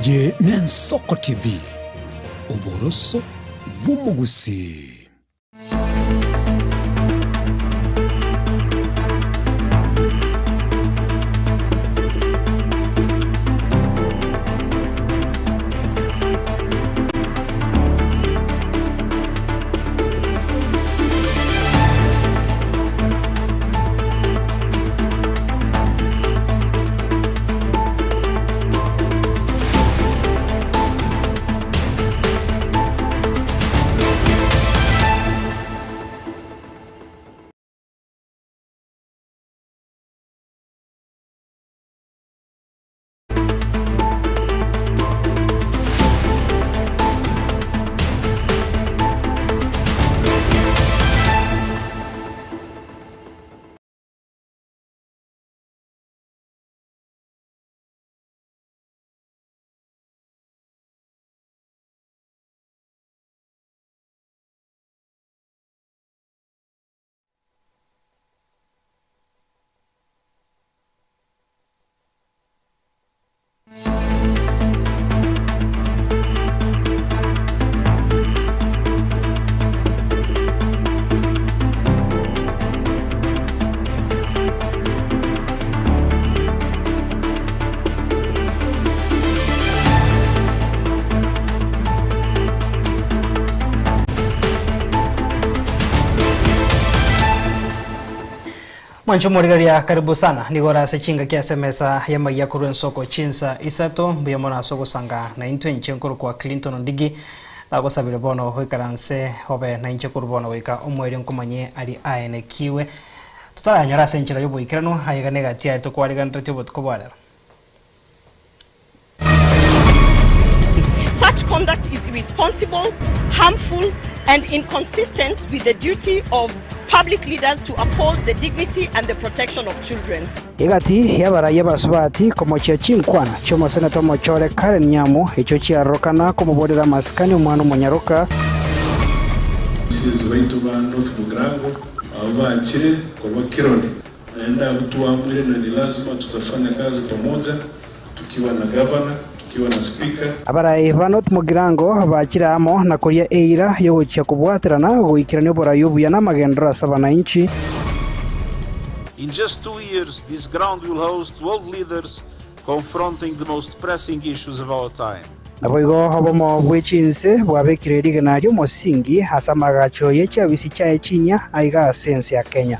Iye n'Ensoko TV uboroso bw'umugusi. Mwancho morigaria karibu sana nigora sechinga kiasa mesa ya maya kuru Ensoko chinsa isato mbiyamona soko sanga na into nchenkuru kwa Clinton Ndigi na gosabire bono hoikaranse hobe na nchekuru bono wika omwere nkomanye ari aene kiwe tutara nyora senchira yobo ikirano hayigane gatia to kwariga ntete botkobara. Such conduct is irresponsible, harmful, and inconsistent with the duty of public leaders to uphold the dignity and the protection of children. Igati yabara yabasubati komochia chinkwana chomo senator Mochore Karen Nyamu echo chiarokana komubodera maskani umwana munyaroka. Sizibaito ba North Bugrago abachire kwa Kironi naenda kutuamuri na ni lazima tutafanya kazi pamoja tukiwa na governor kiwa na speaker abara Vanot Mugirango bakiramo na koria eira yo gucha kubwaterana guikirana bora yubuya namagendera sabana inchi. In just 2 years, this ground will host world leaders confronting the most pressing issues of our time. Naboigo hobomo bwechinse bwabekire rigenario mosingi hasa magacho yecha bisicha echinya aiga sense ya Kenya.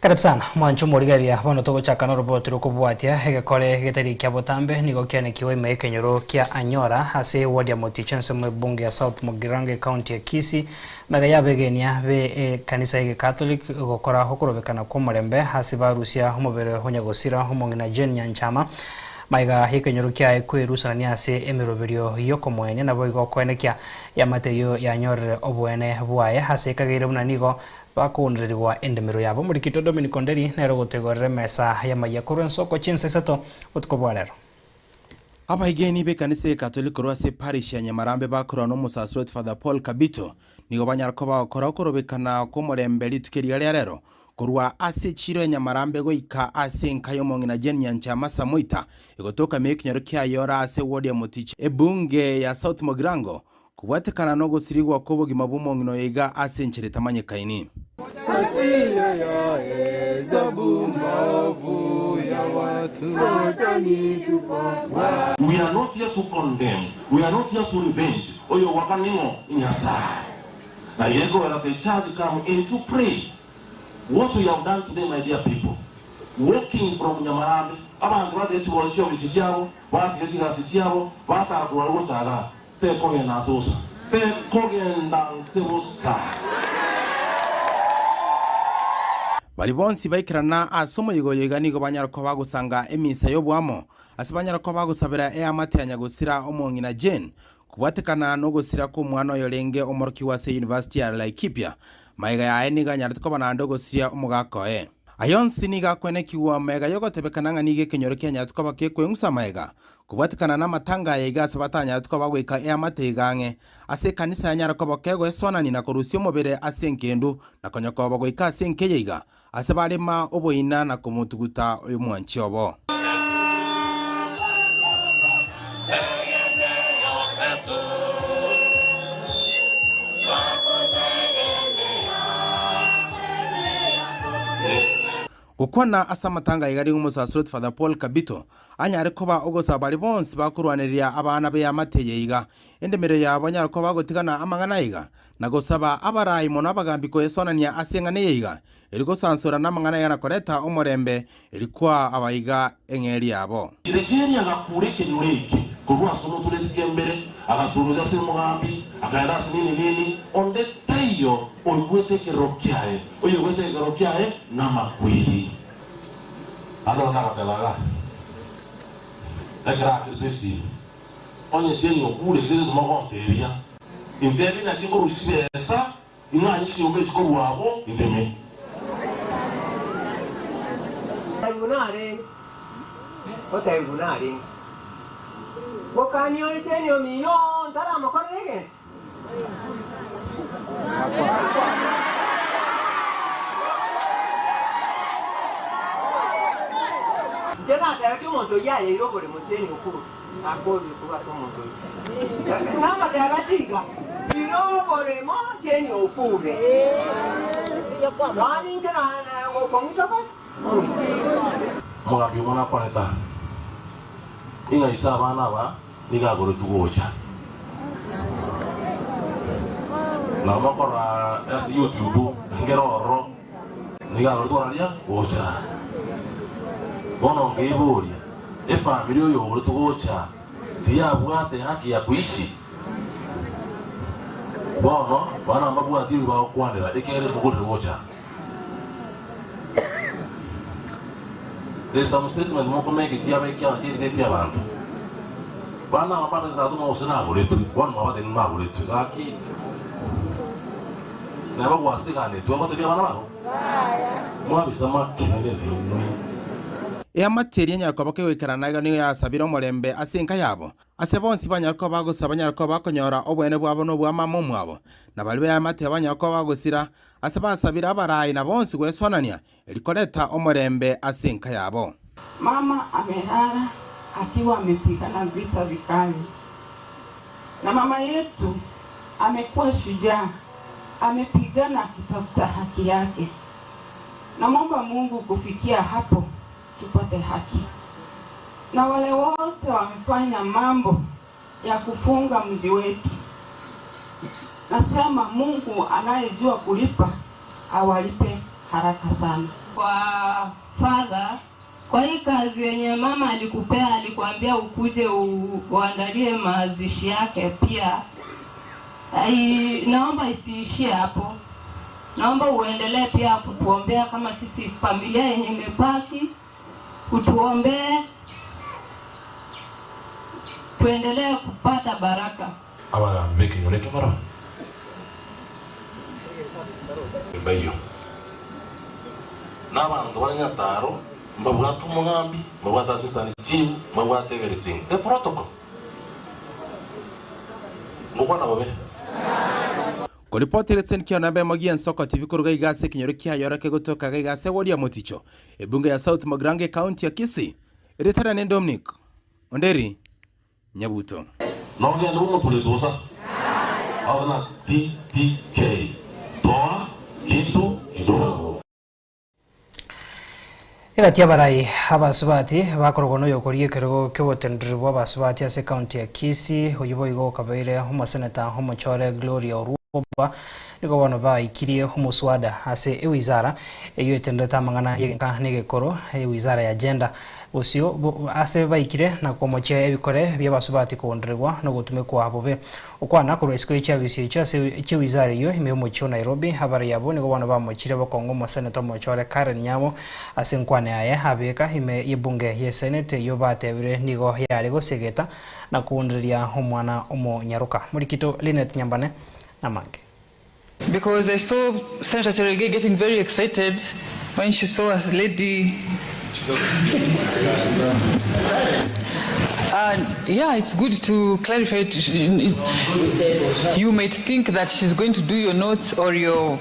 Karibu sana mwancho morigaria bono togo chakano roboti rukubwatia hegekore getari kya botambe nigo kyane kiwe mekenyoro kya anyora hase wadi ya motichense mwe bunge ya South Mugirango County ya Kisii magaya begenia be kanisa hege Catholic gokora hokorobekana ko murembe hase barusia homobere honyagosira homongina Jen Nyanchama maiga hekenyoro kya kwerusanani hase emiroberio yoko mwene nabo igokwenekya ya mateyo ya nyorre obwene bwaye hase kagire bunanigo bakundirirwa endemero yabo muri kito Dominic Onderi nero gutegorera mesa ya mayakuru Ensoko chinse seto utkobwarero abahigeni be kanise Catholic rwase parish ya Nyamarambe bakora no musasrot Father Paul Kabito nigo banyarko bakora korobekana ko muremberi tukeri rero kurwa ase chiro ya Nyamarambe goika ase nkayo mongina Jen Nyanchama Samuita igotoka mekinyaro kya yora ase wodi ya Motiche ebunge ya South Mugirango kubwatekana no gusirigwa ko bogima bumongino yiga ase nchire tamanye kaini. We are not here to condemn. We are not here to revenge. Oyo wakaningo inyasa. Na yego wala the church come in to pray. What we have done today, my dear people, walking from Nyamarambe, abantu batechi bolicho bishichabo, batechi gashichabo, bata kuwalwo chaga, te koge nasosa, te koge ndansemusa. Bali bonsi baikirana asomo yigoyega nigo banyarko bagusanga emisa yobwamo asibanyarko bagusabira amate yanyagusira omongina Jen kubwatekana no gusira ko mwana yorenge omoroki wase University ya Laikipia maiga ya eniga nyartko banando gusira omugako ayonsi niga kwenekiwa mega yogotebekana ng'a nige kenyoro kia nyatuka bakekweng'usa maega kubwatikana na matanga ya igase batanyatuka bagwika eamategang'e ase kanisa ya nyaroko bakego esonani na korusio mobere ase nkendu na konyoko bagwika ase nkeyeiga ase barema oboina na kumutuguta omwanchi obo. Gukwana asa matanga igari ng'umusasuroti Father Paul Kabito anyare koba ogosa bari bonsi bakurwanirira abana be amateyeiga endemere yabo nyare koba gotigana amangana iga na gosaba abarayi mono abagambiko esonania asengane yeiga eriko sansura namangana yana koreta omorembe erikwa abaiga engeri yabo Nigeria gakure kenyureke kurwa somo tuletike mbere agaturuza se mugambi akaenda nini onde tayo oyugwete kerokiae na makwili ano nakatelaga ekra kirtesi onye tieni okure kire tumagonteria interi na kingo rusibesa inanchi yomechi ko wabo indeme Otaibunare. Bokanyo itenyo miyo ntara makorege. Jena tayari moto ya yero muteni ukuru. Akodi kuba tomoto. Nama tayari Iro bore muteni ukuru. Wani njena ngokonguchako. Mugabi mwana paneta. Inga isaba naba niga goro tugocha. Na makora as YouTube ngero niga goro tugocha ocha. Bono ngeboria. Family yo goro tugocha. Dia bwate haki ya kuishi. Bono bana mabwati ba kwandira ikere tugocha. There's some statement moko make it ya make ya tete abantu. Bana mapata za tuma usina goretu, one mabata ni magoretu. Aki. Na babu asigane, tu mabata bya bana bako. Mwa bisama kinele ni. Eamateri nyarko bakewikaranaga niyo yasabira omorembe asenka yabo ase bonsi banyarko bagosaba nyarko bakonyora obwene bwabo no bwamama mwabo na bali beamate abanyarko bagosira ase basabira abarayi na bonsi gwesonania elikoleta omorembe asenka yabo. Mama amelala akiwa amepigana vita vikali, na mama yetu amekuwa shujaa, amepigana kutafuta haki yake. Naomba Mungu kufikia hapo tupate haki. Na wale wote wamefanya mambo ya kufunga mji wetu, nasema Mungu anayejua kulipa awalipe haraka sana. Kwa Father, kwa hii kazi yenye mama alikupea, alikwambia ukuje uandalie mazishi yake pia. Naomba isiishie hapo. Naomba uendelee pia kutuombea kama sisi familia yenye imebaki. Utuombee tuendelee kupata baraka. Aba making you like mara. Bayo. Na bantu banya taro, mbabwatu mugambi, mbabwata assistant chief, mbabwata everything. The protocol. Mukwana babe. Kuripoti retsen kia nabe Mogian Soko TV kuruga igase kinyoro kia yorake gutoka igase Wodia Moticho ebunge ya South Mogrange County ya Kisii eritara ne Dominic Onderi Nyabuto Nongea ndugu tulitosa hawana TTK toa kitu kidogo Igatia barai abasubati bakorogono yokorie kerego kebotendrwa abasubati ase county ya Kisii oyibo igo kabaire homo senator homo chore Gloria Oruba niko bano baikirie humuswada ase ewizara eyo etendeta mangana yeka negekoro ewizara ya agenda osio ase baikire na komoche ebikore byabasubati kondregwa no gutume kwa bobe okwana ko resiko chabisi chase chewizara yo imeomocho Nairobi habari yabo niko bano bamochire bakongo mo senator mochore Karen Nyamo ase nkwane aye habeka ime ibunge ye senate yo batebire nigo yari gosegeta na kuundria omwana omo nyaruka murikito Linet Nyambane na mange Because I saw Senator Cherargei getting very excited when she saw a lady. Yeah, it's good to clarify it. You might think that she's going to do your notes or your,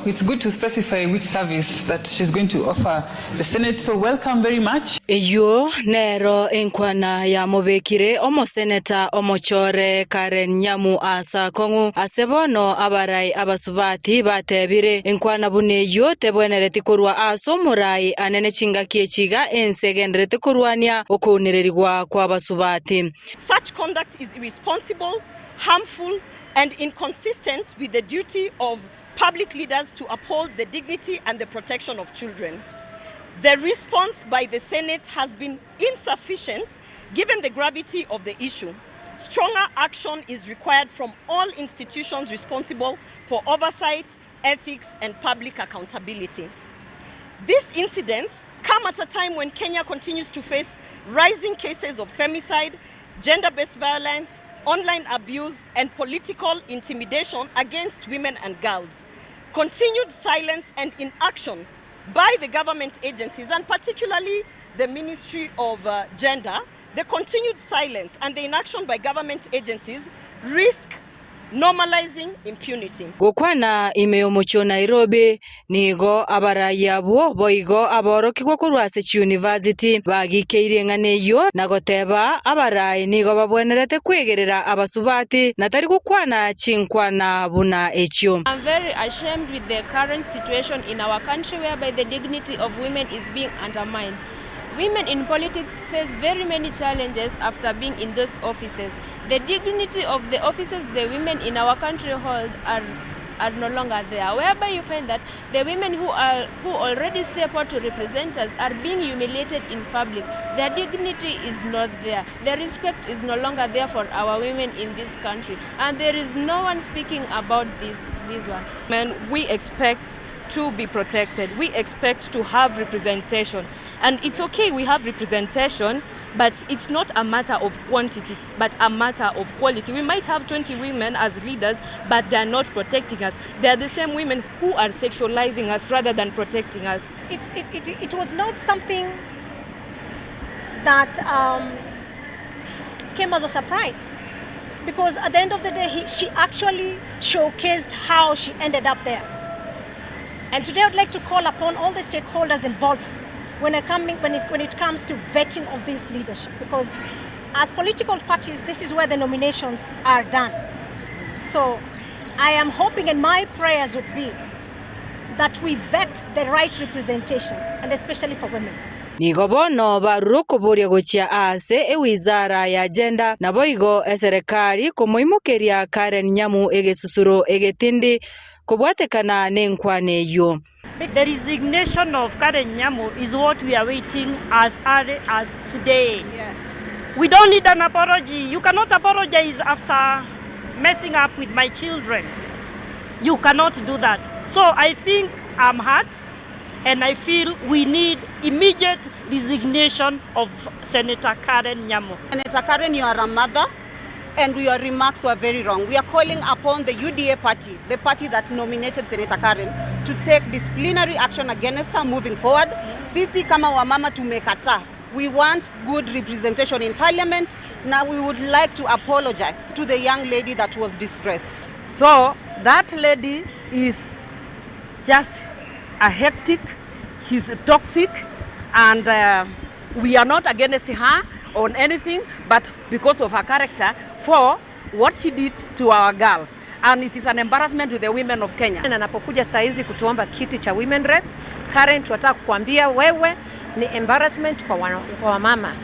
it's good to specify which service that she's going to offer the Senate. So welcome very much. Iyo nero enkwana ya mobekire omo Senator Omochore Karen Nyamu asa kongu asebono abarai abasubati batebire enkwana bune yo tebwenereti kurwa aso murai anene chinga kiechiga ensegenreti kurwania okunererigwa kwa basubati. Such conduct is irresponsible, harmful, and inconsistent with the duty of public leaders to uphold the dignity and the protection of children. The response by the Senate has been insufficient given the gravity of the issue. Stronger action is required from all institutions responsible for oversight, ethics, and public accountability. These incidents come at a time when Kenya continues to face rising cases of femicide, gender-based violence, online abuse, and political intimidation against women and girls. Continued silence and inaction by the government agencies, and particularly the Ministry of Gender, the continued silence and the inaction by government agencies risk normalizing impunity. Gukwana imeomocho Nairobi nigo abaraya boigo aboroki kurwa se university bagikeire nganeyo nagoteba abarai nigo babwenerete kwegerera abasubati natari gukwana chinkwana buna echo. I'm very ashamed with the current situation in our country whereby the dignity of women is being undermined. Women in politics face very many challenges after being in those offices. The dignity of the offices the women in our country hold are no longer there, whereby you find that the women who already step out to represent us are being humiliated in public. Their dignity is not there. Their respect is no longer there for our women in this country, and there is no one speaking about this one. Men, we expect to be protected. We expect to have representation. And it's okay we have representation, but it's not a matter of quantity, but a matter of quality. We might have 20 women as leaders, but they're not protecting us. They're the same women who are sexualizing us rather than protecting us. It was not something that came as a surprise, because at the end of the day, she actually showcased how she ended up there. And today I'd like to call upon all the stakeholders involved when it comes to vetting of this leadership, because as political parties, this is where the nominations are done. So I am hoping, and my prayers would be that we vet the right representation, and especially for women. Nigobono baruko boria gochia ase wizara ya agenda na boigo eserikali kumuimukeria Karen Nyamu egesusuro egetindi kubwatekana nenkwane yo. The resignation of Karen Nyamu is what we are waiting as early as today. Yes. We don't need an apology. You cannot apologize after messing up with my children. You cannot do that. So I think I'm hurt, and I feel we need immediate resignation of Senator Karen Nyamu. Senator Karen, you are a mother, and your remarks were very wrong. We are calling upon the UDA party, the party that nominated Senator Karen, to take disciplinary action against her moving forward. Sisi kama wamama tumekata. We want good representation in parliament. Now we would like to apologize to the young lady that was disgraced. So that lady is just a hectic, she's toxic, and we are not against her on anything, but because of her character, for what she did to our girls. And it is an embarrassment to the women of Kenya. Na napokuja saizi kutuomba kiti cha women rep, Karen, tunataka kukuambia wewe ni embarrassment kwa wamama.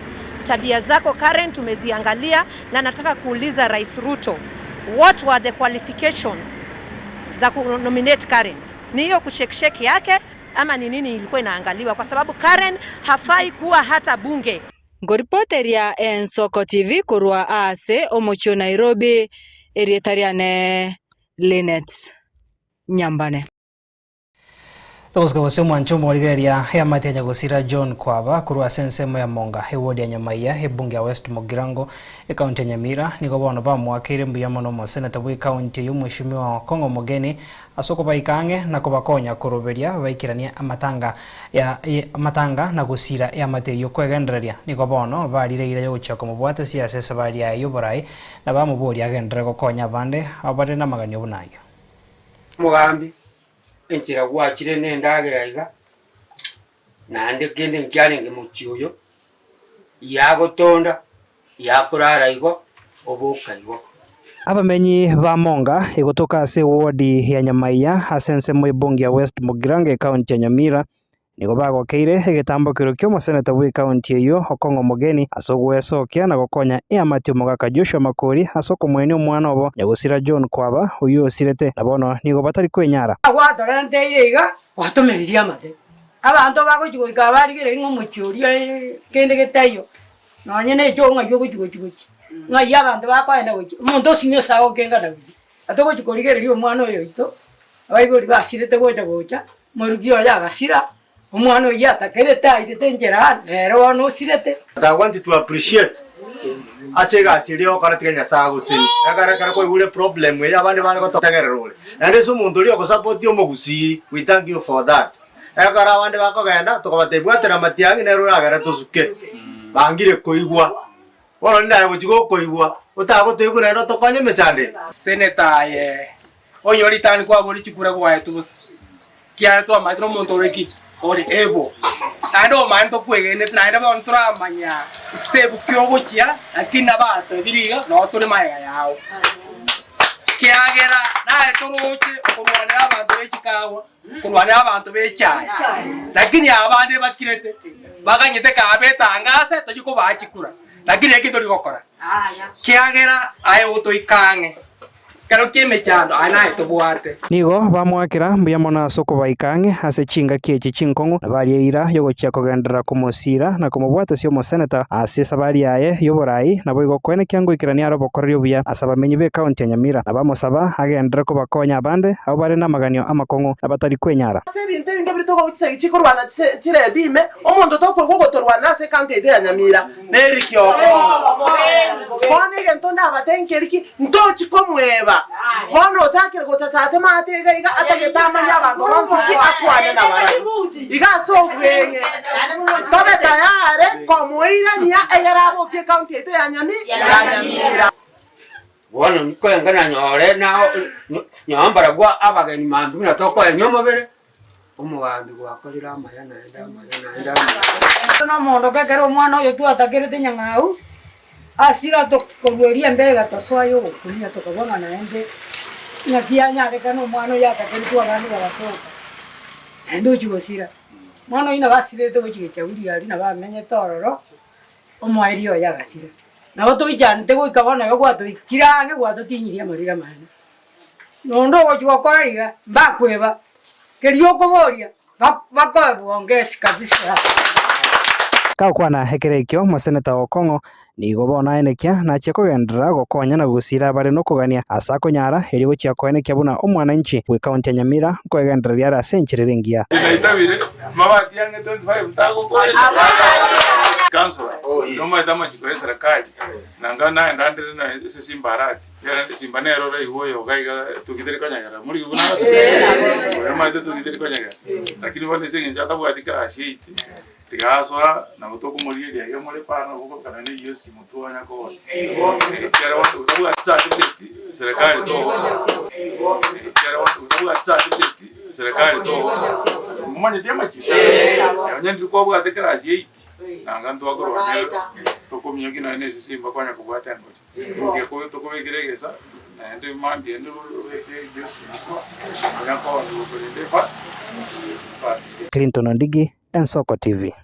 Tabia zako Karen tumeziangalia, na nataka kuuliza Rais Ruto, what were the qualifications za kunominate Karen? Ni hiyo kusheksheki yake ama ni nini ilikuwa inaangaliwa? Kwa sababu Karen hafai kuwa hata bunge. Ngoripoteria Ensoko TV kurwa ase omocho Nairobi erietariane Linet Nyambane. Togoska bose mwancho morigeria ya matenya gusira John Kwaba kurwa sensemo ya Monga hewodi ya Nyamaiya hebunge ya West Mugirango county ya Nyamira niko bono ba mwakire mbuyamo no seneta bwi county y'umushimiwa wa Kongo Mugeni asoko baikange na kubakonya kuruberia baikirania amatanga na gusira ya mateyo kwegendereria niko bono barireire yo guchaka mubwate siasa sabari ya yoborai na bamubori agendere gukonya bande abare na maganyo bunayo mugambi enchira gwakire nendagiraiga nande kende nkyalenge muchyoyo yagotonda yakurara igo obuka igo abamenyi ba Monga igotoka ase wodi ya Nyamaiya asense mwibunge ya West Mugirango county ya Nyamira nigo bagokeire egitambukiro kyo museneta bwi county eyo Okongo Mugeni asogwesokia na gokonya eamati omugaka Joshua Makori asoko mwene omwana obo nyagusira John Kwaba uyu osirete nabono nigo batari kwenyara agwatorente iga watomeriria amate abantu bagochigika barigire ngomuchuria kende getayo nonye ne chonga yo gochigochi ngai abantu bakwenda gochi umuntu osinyo sago kenga na gochi atogochikorigereria omwana oyo ito abaigori basirete gocha morugio yagasira umwana oyo atakerete airete njera rero no sirete. I want to appreciate asega sirio karatikanya sago sini akara ko igure problem we abandi bana gototegererole nande so muntu rio ko support yo mogusi. We thank you for that akara abandi bakogenda tukabatebwatera matiangi nero agara tusuke bangire koigwa wono ndaye gochigo koigwa utago tuyigura ndo tokonye mechande seneta ye oyori tani kwa boli chikura kwa etubusa kia to amatro muntu reki ori ebo ando manto kwegene naenda bontra manya step kyogochia akina bato diriga no tore maiga yao kiagera na etoroche okurwane abantu bechikawa kurwane abantu bechai lakini abande bakirete baganyete kabeta angase tojiko bachikura lakini ekitori gokora kiagera ayo gotoikange karo kimechando anaye tobwate nigo bamwakira mbuyamo na soko baikange ase chinga kiechi chinkongo na bari ira yogochia kogendera kumusira na kumubwata sio museneta ase sabari yaye yoborai na boigo kwene kyango ikirania aro bokorrio buya asabamenyi be county ya Nyamira na bamosaba agendera ko bakonya abande abo bare na maganyo amakongo na batari kwenyara sebinte ngabiri to gutse ichikorwana chire bime omuntu to kwegotorwana ase county ya Nyamira nerikyo kone gentonda abatenkeriki ntochi komweba bono takire gotatate matega iga atagetamanya abantu banzuki akwane na bara iga so bwenge tobe tayare komuira nia eyarabo ke county ya Nyamira bono nikoyenga na nyore na nyambara gwa abageni mandu na toko enyomobere omugambi gwakorira amayana enda no mondo kakero omwana oyo tu atakirete nyang'au asira to korweria mbega taswayo kunya to kabona naende nyakianya rekano mwana yaka kentu abandi baratoka endo chigosira mwana ina basirete gochigecha uri ari na bamenye tororo omwairio yagasira nago toijane tego ikabona yo gwato ikirange gwato tinyiria mariga mane nondo gochigokora iga bakweba kerio koboria bakoe bongesi kabisa kakwana hekerekyo museneta Okongo nigo bona enekia na cheko gendera gokonya na gusira bare no kugania asa konyara eri gochia koenekia buna omwana nchi we county ya Nyamira koegendera yara senchirerengia inaitabire mabati yange 25 mtago kwa council no maitama chiko serikali nanga na ndandire na ese simbarati ya simbanero rai hoyo gaiga tukidere kanyagara muri guna maite tukidere kanyagara lakini wale sengi njata bwatika asiti tigaswa na gutoko muri ria yo muri pana buko kana ni yosi mutu anya ko kera watu utabuga certificate serikali zo kera watu utabuga certificate serikali zo mumanye dia machi ya ndi ko bwa tekera asi nanga ndo akoro toko myoki na nesi simba kwanya kubwata ngo nge ko toko begeregesa ndi mandi ndi yosi anya ko ndi ko Clinton Ondigi, Ensoko TV.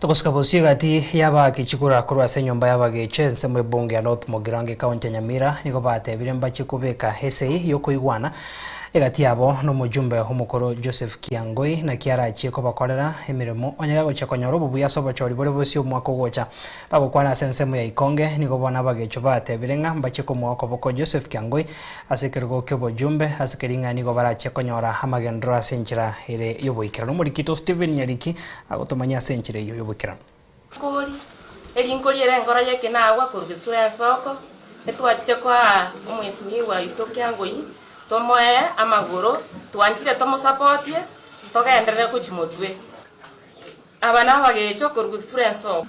Tokoska bosio gati yaba kichikura kurwa se nyomba yaba geche mwe bunge ya North Mugirango county ya Nyamira niko bate biremba chikubeka hesei yoko igwana egati yabo no mujumbe homukoro Joseph Kiangoi na kiara chiko bakorera emirimo onyaga gocha konyoro bubuya sobo chori bore bosi omwako gocha bagokwana sensemo ya ikonge nigo bona bagecho batebirenga mbachiko mwako boko Joseph Kiangoi asekergo kyobo jumbe asekeringa nigo barache konyora hamagendro asenchira ire yoboikira no murikito Steven Nyariki agotomanya asenchire yoboikira kori elinkori era ngora yake nawa kurugisura soko etwachire kwa omwesimi wa Kiangoi tomoe amaguru twanchire tomusapotie togenderere kuchimotwe abana bagecho kurugisura soko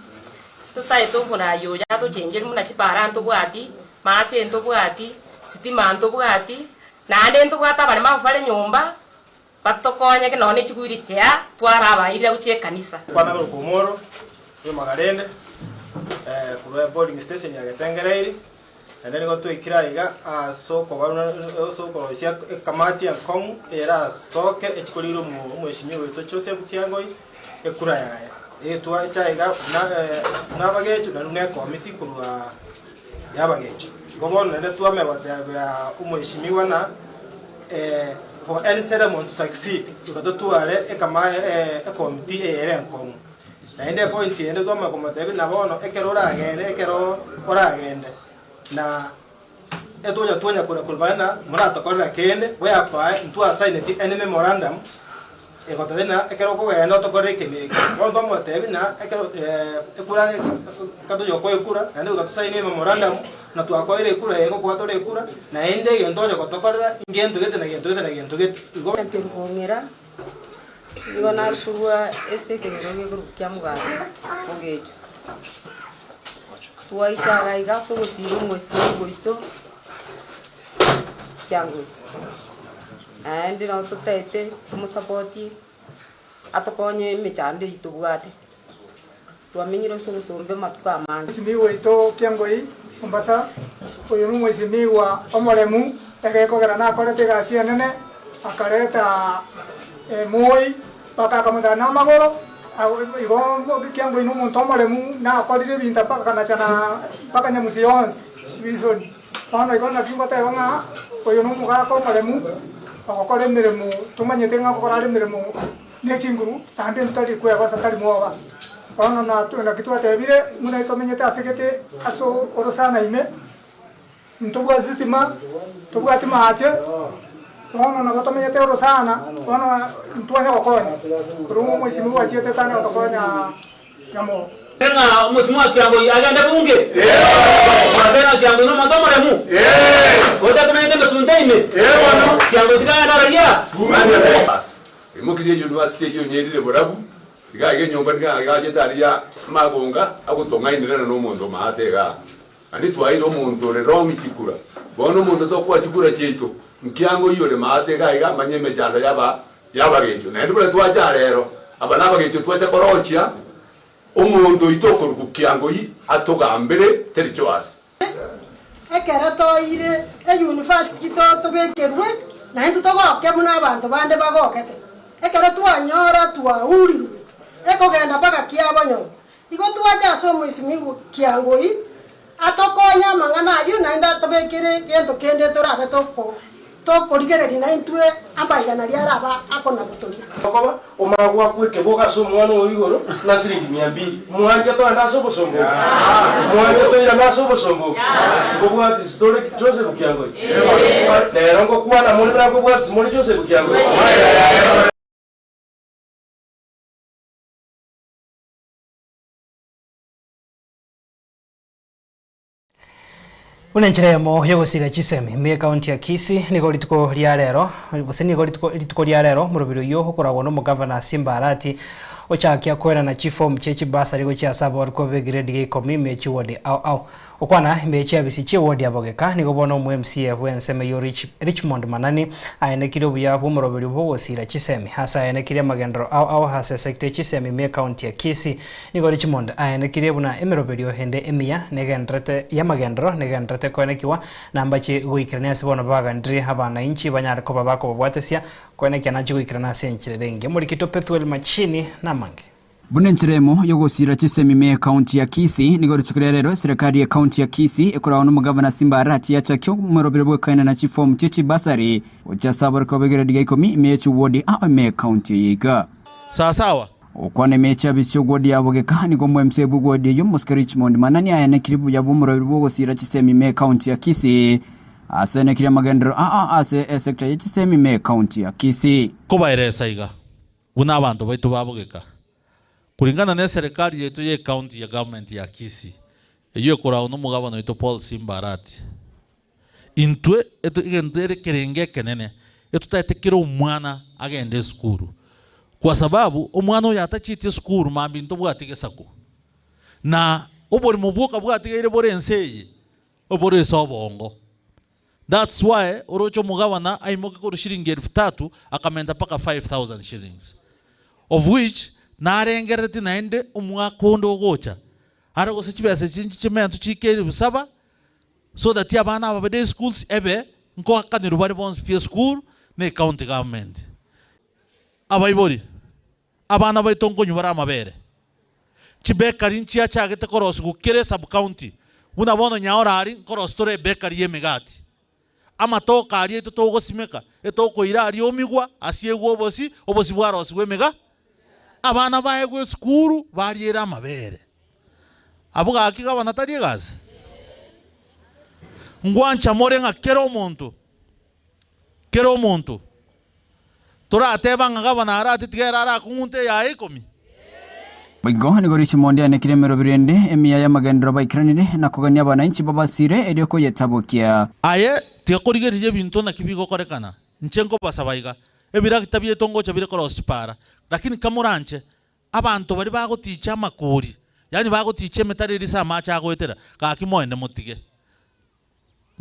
tutai tubuna yoya tuchenjeri muna chipara ntubwati mache ntubwati sitima ntubwati nande ntubwata bali mavale nyumba batokonye kinone chigwiri chya twara abaire guche kanisa kwana komoro yo magarende kurwa boarding station ya Getengereiri ende nigo twikira iga soko bana soko cia kamati ya komu era soke echikoliro mu mweshimi wetu Joseph Kiangoi ekura yae etwa chaiga na bagecho na ne committee kurwa yabagecho gobon ende twame batya umweshimiwa na for any ceremony to succeed tukatotwale ekama committee ere nkomu na ende point ende twama komatebi na bono ekerora agene ekero oragende na etoja tonya kulbana murata korera kende we apa ntu assign any memorandum ekotena ekero ko eno to koreke ni kondo motebi na ekero ekura kato yoko ekura na ndo sign memorandum na tu akoire ekura ego kwa tore ekura na ende gentoja kotokorera ingento gete na gento gete go ngera igo na surwa ese ke ngero kya mugara ogecho tuaichaga igaso gusiro mwesi goito Kiangoi andi no tutete tumusapoti atokonye mechande itubwate twamenyiro sogusombe matuka amani simi weito Kiangoi Mombasa oyo mwezi miwa omoremu egekogera na korete gacia nene akareta moi bakakamutana na magoro igo Kiangoi no muntu omoremu na akorire binta pakana chana pakanya museons vision ono igona bingo ta nga oyo no mugako omoremu akokore miremu tumanyete nga kokora miremu ne chinguru tande ntari kwe basa tari moba ono na kitu atebire muna itomenyete asekete aso orosana ime ntubwa zitima tubwa tima ache ono na gotomenyete orosana ono ntwanya kokonya rumo mwisi mwa chete tana kokonya jamo Tena mheshimiwa Kiangoi agende bunge tena Kiangoi no mato maremu ngoja tumeende msundaime bwana Kiangoi tikana raia imukiriye university yo nyerire borabu igage nyomba igage taria magonga agutongainira no muntu maatega ani twaire omuntu re romi kikura bono muntu tokwa kikura cheito Kiangoi yore maatega iga manyeme jando yabagecho na ndibule twaja rero abana bagecho twaja korochia omuntu itokoro ku Kiangoi atogambere terichoas ekera toire university to bekerwe na ntu togoke muna abantu bande bagokete ekera twanyora twaurirwe ekogenda paka kiabonyo igo twaja so mwesimi Kiangoi atokonya mangana ayu na nda tobekere gento kende torabe tokorigereri na intwe ambaigana riaraba akona gutoria okoba omagwa kweke boga so mwana oigoro na siringi 200 mwanje to anda so bosombo mwanje to ira na so bosombo bogwa distore Joseph Kiangoi lero ngo kwana muri tra ko bwa simoni Joseph Kiangoi Unencheremo yogosira chisemi me county ya Kisii nigo lituko lya rero bose nigo lituko lya rero murubiro yo hokoragwo no mugavana Simba Arati ochakia kwera na chief of mchechi basa ligo chia sabo ariko grade ge komi mechi wodi au okwana mechi abisi chi wodi abogeka nigo bono mu MCA bwenseme yo Richmond Manani aene kiro buya bumurubiro bo wosira chisemi hasa aene kire magendro au hasa sector chisemi me county ya Kisii nigo Richmond aene kire buna emirubiro hende emia negendrete ya magendro negendrete konekiwa nambachi guikrania sibono baga ndri habana inchi banyara ko babako babwatesia konekia nachi guikrana senchire renge muri kito Pethuel Machini na mange Bune nchiremo yogosira chisemime county ya Kisii nigorichukira rero serikali ya county ya Kisii ikora no mugavana Simba Arati yachakyo murobere bwekana na chifom chichi basari ucha sabar ko begere diga ikomi mechu wodi ame county yiga sawa ukwane mecha bisho wodi abogeka ni gomwe msebu wodi yo Muska Richmond manani aya kiribu ya murobere bwogosira chisemime county ya Kisii asene kire magendro ase sector ya chisemime county ya Kisii kubairesa iga una abantu baitu babogeka kulingana na serikali yetu ye county ya government ya Kisii eyo kora no mugabano yetu Paul Simba Arati intwe etu igendere kerenge kenene etu tatekira umwana agende skuru kwa sababu umwana uyu atachite skuru mambinto bwatige sako na obori mubuka bwatige ire borenseye obori sobongo. That's why orocho mugabana aimoke ko shilingi 3000 akamenda paka 5000 shillings of which narengereti naende umwakondo gocha ara go sichibese chinchimento chikeri busaba so that abana abade schools ebe nko akaniro bari bonse pie school ne county government abayibori abana baitongo nyubara amabere chibekari nchi achagete koros gukere sub county una bono nyaora ari koros tore bekari yemegati amatoka ari eto simeka etoko ira ari omigwa asiegwo obosi bwaros wemega abana baegwe skuru bariera amabere abuga akiga banatari gaze ngwancha morenga kero omuntu torateba ngabana arati tigera ara kunte ya ikomi Bigo nigorichi monde ane kiremero birende emiya ya magendro baikranire na kugania bananchi babasire erioko yetabokia aye tiakorigerije bintu na kibigo korekana nchenko basabaiga ebira kitabye tongo chabire korosipara lakini kamuranche abantu bari bagoticha makuri yani bagotiche metariri sama cha goetera kakimoende mutige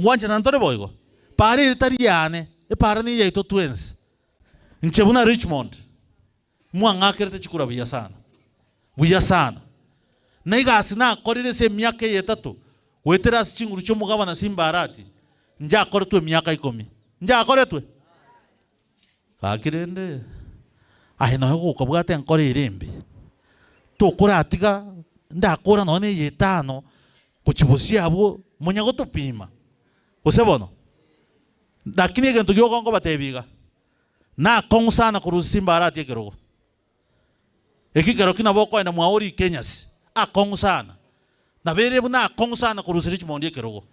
ngwanje nantore boygo pare ritari yane e para ni yeito twins nchebuna Richmond mwanga kerete chikura buya sana naiga sina korire se myaka yetatu wetera chinguru cyo mugabana Simba Arati nja koretwe myaka 10 nja koretwe kakirende ahe no go kabwate nkore irembe to kora atiga ndakora none yetano kuchibusia abo munyago tupima usebono lakini gento gyo kongo batebiga na konsana ku Simba Arati ekerogo ekikero kina boko ina mwauri Kenyas akonsana na bere buna akonsana ku Richmond ekerogo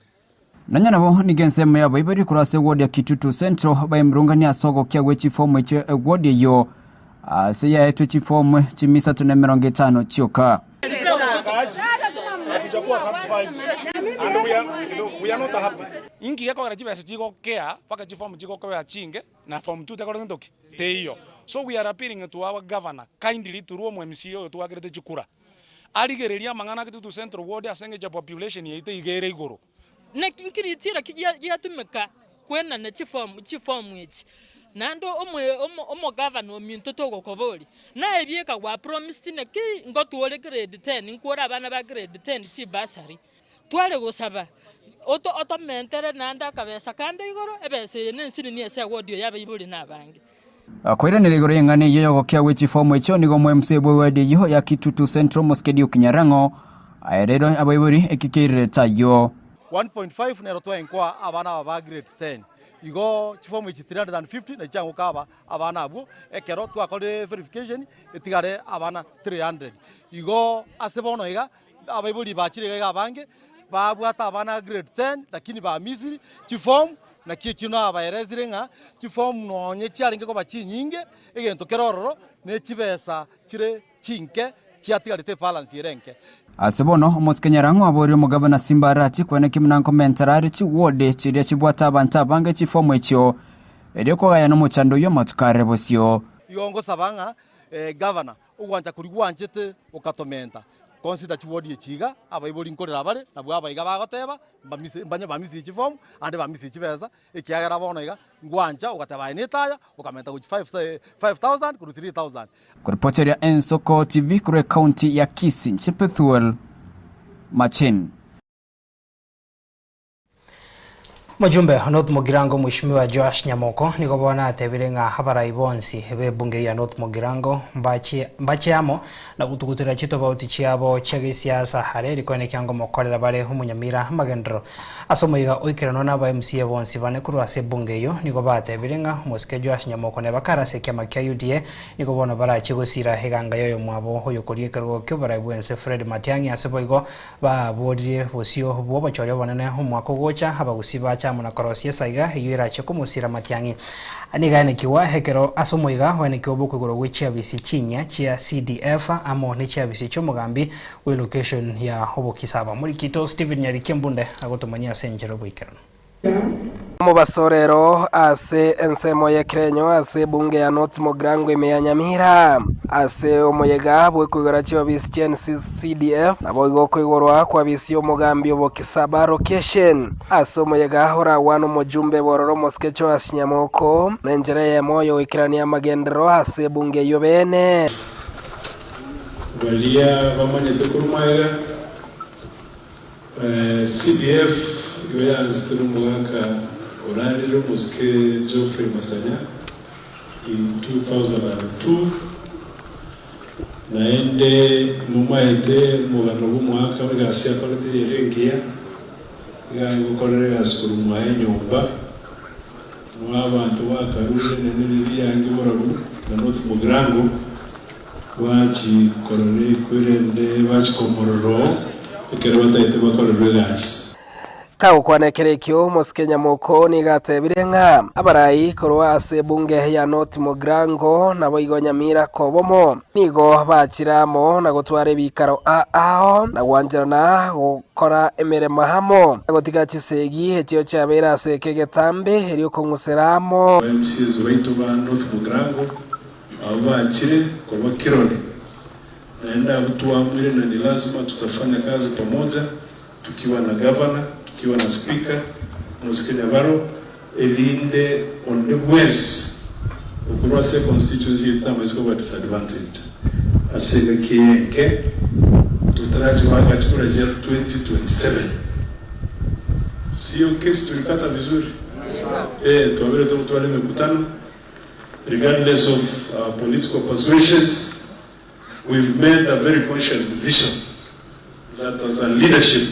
nanya nabo nigensema yabo ibari kurase ward ya Kitutu Central bayimrungania sogo kya wechi form eche ward yo seya etu chi form chimisa 250 chioka we are not happy ingi yako rajibese chigo kea paka chi form chigo kwa chinge na form 2 tekoro ndoki teyo so we are appealing to our governor kindly to ruo MCO to agrete chikura aligereria mangana Kitutu Central ward asenge cha population yeite igere igoro na kinkiriitira kiyatumeka kwena na chifomu echi nando omo governor omuntu togokobori na ebieka gwa promised ne ki ngotuole grade 10 nkora abana ba grade 10 chi basari twale gosaba oto mentere nanda kabesa kande igoro ebese nensini ni ese wodio yabe ibuli nabange akwira niligoro yengane yeyo gokya wechi form echo nigo mwemsebwe wadi yo ya Kitutu Central Moskedio Kinyarango aerero abayiburi ekikirire tayo 1.5 nero twa enkwa abana ba grade 10 igo chifomu 350 na changu kaba abana abu ekero twakore verification etigare abana 300 igo asebono iga abayibuli bachire ga bange babwata abana grade 10 lakini ba misiri chifomu na kikino abayerezirenga chifomu nonye chiaringe ko bachinyinge egento kerororo ne chibesa chire chinke chiatigarite balance yerenke asebono Moskenyarango abori mugabana Simba Arati kwene kimna komentarari chi wode chiria chibwata abantu abange chifomu echo erioko gaya no muchando yo matukare bosio yongo sabanga governor ugwanja kuri gwanjete ukatomenta consider chiwodi echiga abayibori nkorera bare nabwo abayiga bagoteba mbanya bamisi chifomu ande bamisi chibeza ekiagera bono iga ngwanja ugateba inetaya ukamenta ku 5000 ku 3000 kuripoteria Ensoko TV kure county ya Kisii Chepethuel Machin Mujumbe North Mugirango Mheshimiwa Joash Nyamoko niko bona atebire nga habara ibonsi be bunge ya North Mugirango mbache amo na gutugutira chito bauti chiabo chege siasa hare likone kyango mokorera bare humunyamira magendro asomoiga oikerano na ba MCA bonsi bane kuru ase bunge yo niko batebire nga Muske Joash Nyamoko ne bakara se kyama kya UDA niko bona bara chigosira heganga yo mwabo hoyo korie kergo kyo bara bwense Fred Matiang'i aseboigo ba bodire bosio bo bachore bonene humwako gocha habagusiba muna korosia saiga yira cheko musira Matiang'i anigane kiwa hekero asomoiga wene kyobo kugoro wichi abisi chinya chia CDF amo ni chia abisi chomugambi we location ya hobo kisaba muri kito Steven Nyarikembunde agotomania senjero bwikero mu basorero ase ensemo yekrenyo ase bunge ya North Mugirango imeyanyamira ase omuyega bwe kwigora cyo bischen CDF nabo igokwigorwa kwa bisi omugambi obokisaba location ase omuyega hora wano mujumbe bororo Moskecho Ashinyamoko nenjere moyo ikirania magendero ase bunge yo bene walia bamanye tukurumaya CDF yoyanzitira umwaka orariro Muske Geoffrey Masanya in 2002 naende mumaete mugano bw'umwaka bw'asiya politiki yerengiya gango korere gasukuru mwaye nyumba mwabantu bakaruje nenene yangi borabu na North Mugirango wachi korere kwirende wachi komororo ikere bataite bakorere gasi Kao kwanekerekyo Muske Nyamoko ni gatebire nga abarayi korwa ase bunge ya North Mugirango nabo igonyamira kobomo nigo bakiramo na gutware bikaro ao na gwanjana gukora emirema hamo agotiga kisegi hekyo cyabera ase kegetambe heriyo konguseramo MCs wetu ba North Mugirango abakire kwa kironi naenda tuamwire na ni lazima tutafanya kazi pamoja tukiwa na governor kiwa na speaker Muske Nyabaro elinde on the west ukuru ase constituency itama iskoba disadvantaged asega kienke tutaraji wanga chukura jel 2027 sio kesi tulikata vizuri tuwabele tuwale mekutano regardless of political persuasions we've made a very conscious decision that as a leadership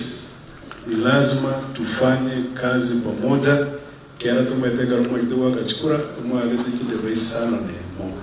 ni lazima tufanye kazi pamoja kiara tumetega rumo wakachukura umwalete kide sana nemo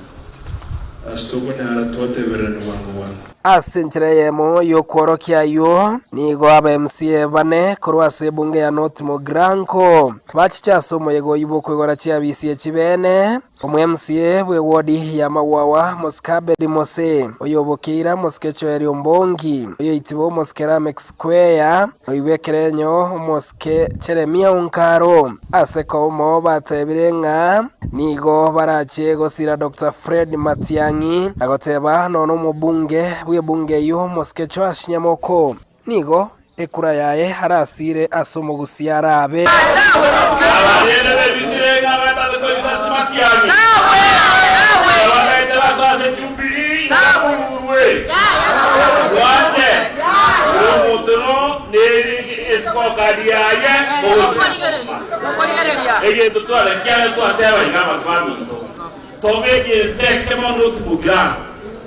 astoko ne aratote verani wangu asenchereyemo yokworokia yo nigo aba MCA bane korwa se bunge ya North Mugirango bachichaso moyego yibo kwegora chia bisi chibene omu MCA bwe wodi ya Mawawa Muskabe Dimose oyobokira Moskecho Eriombongi oyo itibo Moskera Mex Square oyibekerenyo Moske Cheremia Unkaro aseko mo batebirenga nigo barache gosira Dr. Fred Matiang'i agoteba nono mubunge bwe bunge yo Moskecho Ashinyamoko nigo ekura yaye harasire asomo gusiara abe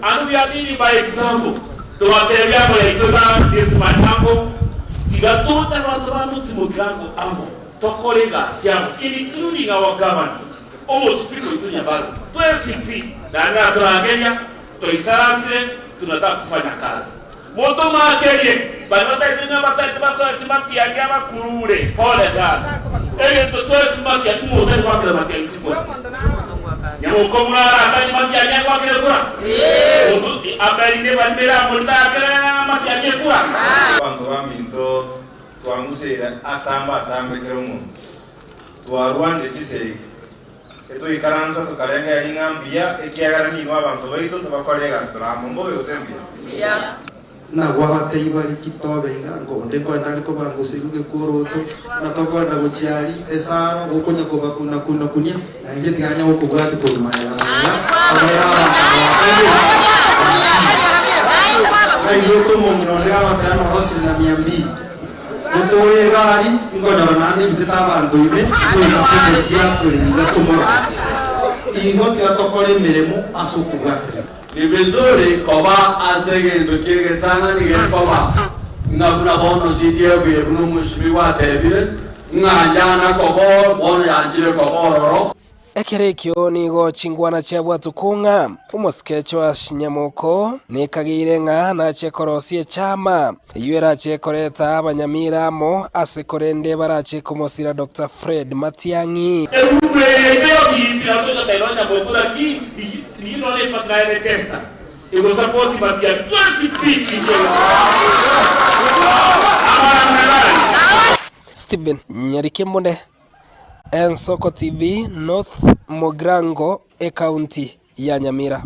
and we are leading by example. To atembea kwa itoka desimanyango tiga tota watu Mugirango amo tokolega siamo including our government almost people itunya bado twesifi na tunaangenya toisaranse tunataka kufanya kazi moto makerie banota tena batata baso simati ya makurure pole sana to simati ya kumo tena kwa kila mati ya Nyamoko murara atani matianya kwa kile kura abarine bandera mundakara matianya kura bantu baminto twangusera atamba kero mu twarwande chiseri eto ikaranza tukalenga yingambia ekiagara ni abantu baito tubakolega stramo mbo yosembia na gwabate ibari kitobega ngo ndeko ndaliko bangusiruge kuroto na tokwenda guchiari esara gukonya kubakuna kunia na inge tiganya gukubwati kurumaya na hiyo to mungino leo watano hosi na 200 Gutore gari ingonyora nandi bisita abantu ibe tuikakusia kulinga tumora. Igo tiatokore miremo asukugwatire. Ni vizuri koba asege ndokirege tanga ni koba. Ngabuna bono CDF yebuno mushimiwa tebire. Ngajana kobo bono yanjire kobo. Ekerekyo nigo chingwana chabwa tukunga umusketch wa Shinyamoko nikagire nga na chekorosie chama yuera chekoreta abanyamiramo asekorende barache kumosira Dr. Fred Matiang'i Stephen Nyarikembonde Ensoko TV North Mogrango e county ya Nyamira.